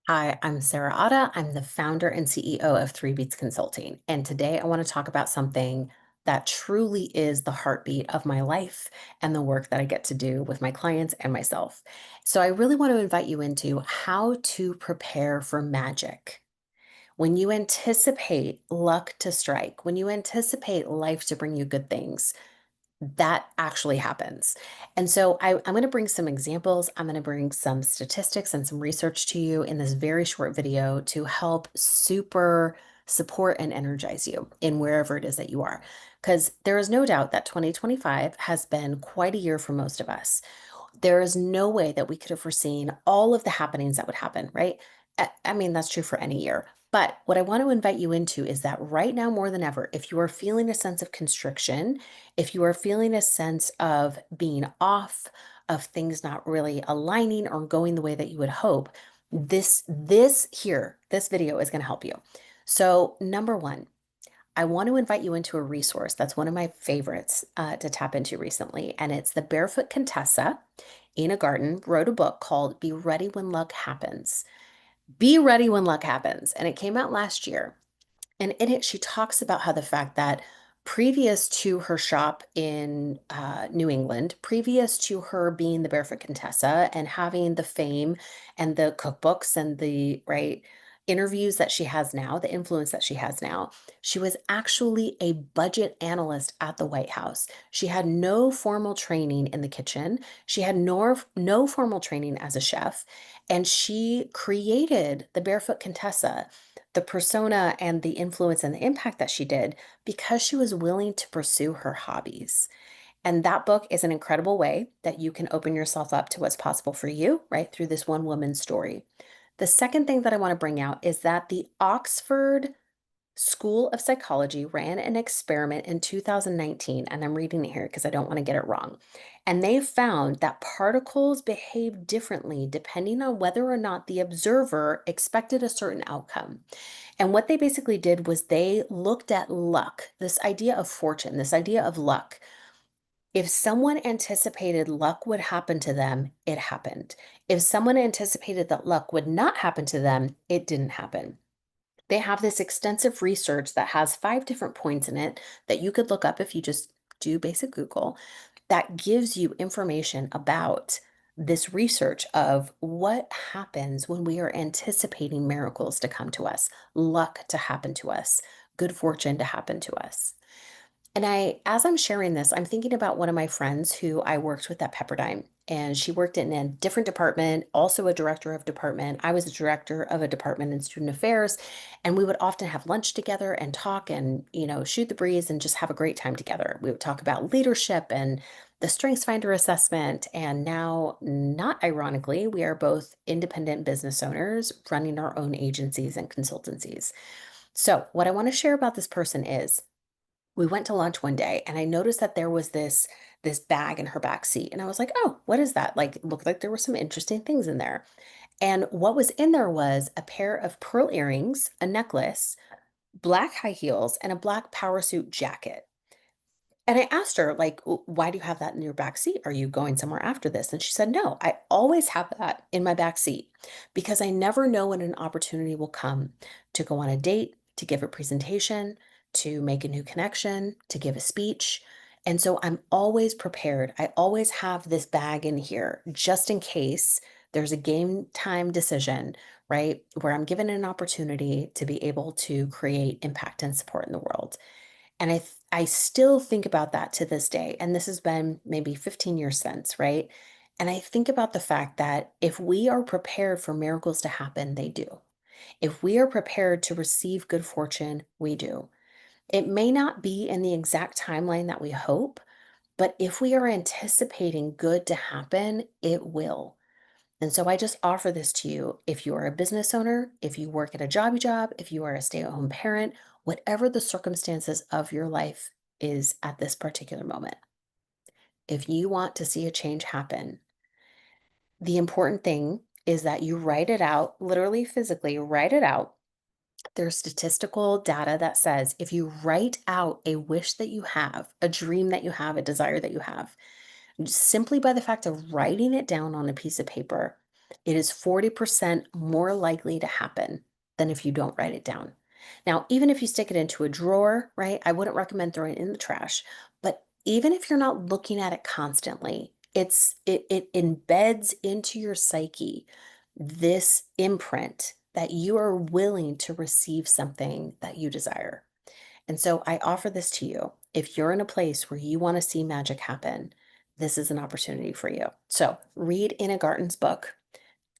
Hi, I'm Sarah Otta. I'm the founder and CEO of Three Beats Consulting. And today I want to talk about something that truly is the heartbeat of my life and the work that I get to do with my clients and myself. So I really want to invite you into how to prepare for magic. When you anticipate luck to strike, when you anticipate life to bring you good things, that actually happens. And so I'm going to bring some examples. I'm going to bring some statistics and some research to you in this very short video to help super support and energize you in wherever it is that you are. Because there is no doubt that 2025 has been quite a year for most of us. There is no way that we could have foreseen all of the happenings that would happen, right? I mean, that's true for any year. But what I want to invite you into is that right now, more than ever, if you are feeling a sense of constriction, if you are feeling a sense of being off, of things not really aligning or going the way that you would hope, this video is going to help you. So, number one, I want to invite you into a resource that's one of my favorites to tap into recently, and it's the Barefoot Contessa. Ina Garten wrote a book called Be Ready When Luck Happens. Be Ready When Luck Happens. And it came out last year. And in it, she talks about how the fact that previous to her shop in New England, previous to her being the Barefoot Contessa and having the fame and the cookbooks and the right interviews that she has now, the influence that she has now, she was actually a budget analyst at the White House. She had no formal training in the kitchen. She had no formal training as a chef. And she created the Barefoot Contessa, the persona and the influence and the impact that she did because she was willing to pursue her hobbies. And that book is an incredible way that you can open yourself up to what's possible for you, right, through this one woman's story. The second thing that I want to bring out is that the Oxford School of Psychology ran an experiment in 2019, and I'm reading it here because I don't want to get it wrong. And they found that particles behave differently depending on whether or not the observer expected a certain outcome. And what they basically did was they looked at luck, this idea of fortune, this idea of luck. If someone anticipated luck would happen to them, it happened. If someone anticipated that luck would not happen to them, it didn't happen. They have this extensive research that has 5 different points in it that you could look up if you just do basic Google that gives you information about this research of what happens when we are anticipating miracles to come to us, luck to happen to us, good fortune to happen to us. And as I'm sharing this, I'm thinking about one of my friends who I worked with at Pepperdine, and she worked in a different department, also a director of department. I was a director of a department in student affairs, and we would often have lunch together and talk and, shoot the breeze and just have a great time together. We would talk about leadership and the Strengths Finder assessment. And now, not ironically, we are both independent business owners running our own agencies and consultancies. So, what I want to share about this person is we went to lunch one day and I noticed that there was this bag in her back seat. And I was like, oh, what is that? Like, it looked like there were some interesting things in there. And what was in there was a pair of pearl earrings, a necklace, black high heels, and a black power suit jacket. And I asked her, like, why do you have that in your back seat? Are you going somewhere after this? And she said, no, I always have that in my back seat because I never know when an opportunity will come to go on a date, to give a presentation, to make a new connection, to give a speech. And so I'm always prepared. I always have this bag in here just in case there's a game time decision, right? Where I'm given an opportunity to be able to create impact and support in the world. And I still think about that to this day, and this has been maybe 15 years since, right? And I think about the fact that if we are prepared for miracles to happen, they do. If we are prepared to receive good fortune, we do. It may not be in the exact timeline that we hope, but if we are anticipating good to happen, it will. And so I just offer this to you. If you are a business owner, if you work at a jobby job, if you are a stay-at-home parent, whatever the circumstances of your life is at this particular moment, if you want to see a change happen, the important thing is that you write it out, literally physically write it out. There's statistical data that says if you write out a wish that you have, a dream that you have, a desire that you have, simply by the fact of writing it down on a piece of paper, It is 40% more likely to happen than if you don't write it down. Now, even if you stick it into a drawer, right? I wouldn't recommend throwing it in the trash, but even if you're not looking at it constantly, it embeds into your psyche this imprint that you are willing to receive something that you desire. And so I offer this to you. If you're in a place where you want to see magic happen, this is an opportunity for you. So read Ina Garten's book.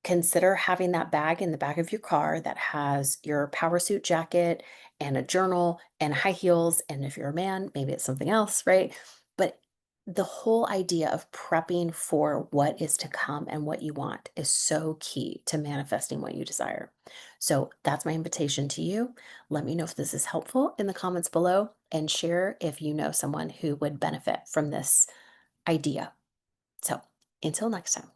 Consider having that bag in the back of your car that has your power suit jacket and a journal and high heels. And if you're a man, maybe it's something else, right? But the whole idea of prepping for what is to come and what you want is so key to manifesting what you desire. So that's my invitation to you. Let me know if this is helpful in the comments below and share if you know someone who would benefit from this idea. So until next time.